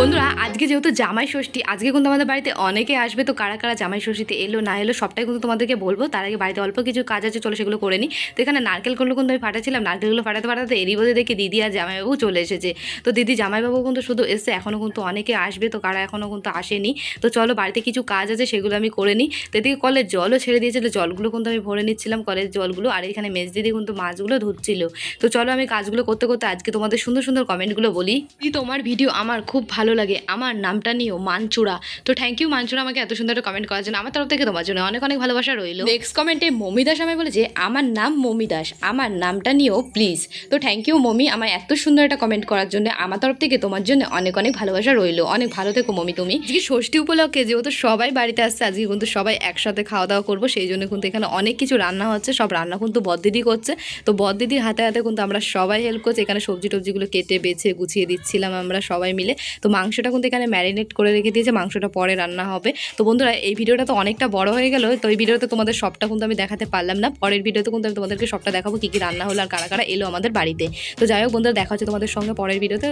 বন্ধুরা আজকে যেহেতু জামাই ষষ্ঠী, আজকে কিন্তু আমাদের বাড়িতে অনেকে আসবে। তো কারা কারা জামাই ষষ্ঠীতে এলো না এলো সবটাই কিন্তু তোমাদেরকে বলবো। তার আগে বাড়িতে অল্প কিছু কাজ আছে, চলো সেগুলো করে নিই। তো এখানে নারকেলগুলো কিন্তু আমি ফাটাচ্ছিলাম, নারকেলগুলো ফাটাতে ফাটাতে এরই মধ্যে দেখি দিদি আর জামাইবাবু চলে এসেছে। তো দিদি জামাইবাবু কিন্তু শুধু এসে, এখনও কিন্তু অনেকে আসবে, তো কারা এখনও কিন্তু আসেনি। তো চলো বাড়িতে কিছু কাজ আছে সেগুলো আমি করে নিই। তো এদিকে কলের জলও ছেড়ে দিয়েছিল, জলগুলো কিন্তু আমি ভরে নিচ্ছিলাম, কলের জলগুলো। আর এখানে মেজ দিদি কিন্তু মাছগুলো ধুচ্ছিল। তো চলো আমি কাজগুলো করতে করতে আজকে তোমাদের সুন্দর সুন্দর কমেন্টগুলো বলি। তোমার ভিডিও আমার খুব ভালো লাগে, আমার নামটা নিও মানচূড়া। তো থ্যাংক ইউ মানচূড়া, আমাকে এত সুন্দর একটা কমেন্ট করার জন্য। আমার তরফ থেকে তোমার জন্য অনেক অনেক ভালোবাসা রইল। নেক্সট কমেন্টে মমি দাস আমায় বলেছে, আমার নাম মমি দাস, আমার নামটা নিও প্লিজ। তো থ্যাংক ইউ মমি, আমার এত সুন্দর একটা কমেন্ট করার জন্য। আমার তরফ থেকে তোমার জন্য অনেক অনেক ভালোবাসা রইল। অনেক ভালো থেকো মমি তুমি। আজকে ষষ্ঠী উপলক্ষে যেহেতু সবাই বাড়িতে আসছে, আজকে কিন্তু সবাই একসাথে খাওয়া দাওয়া করবো, সেই জন্য কিন্তু এখানে অনেক কিছু রান্না হচ্ছে। সব রান্না কিন্তু বড়দিদি করছে। তো বড়দিদির হাতে হাতে কিন্তু আমরা সবাই হেল্প করছি। এখানে সবজি টবজিগুলো কেটে বেছে গুছিয়ে দিচ্ছিলাম আমরা সবাই মিলে। তো মাংসটা কিন্তু এখানে ম্যারিনেট করে রেখে দিয়েছে, মাংসটা পরে রান্না হবে। তো বন্ধুরা এই ভিডিওটা তো অনেকটা বড় হয়ে গেল, তো এই ভিডিওতে তোমাদের সবটা কিন্তু আমি দেখাতে পারলাম না। পরের ভিডিওতে কিন্তু আমি তোমাদেরকে সবটা দেখাবো, কী কী রান্না হলো আর কারা কারা এলো আমাদের বাড়িতে। তো যাই হোক বন্ধুরা, দেখা হচ্ছে তোমাদের সঙ্গে পরের ভিডিওতে।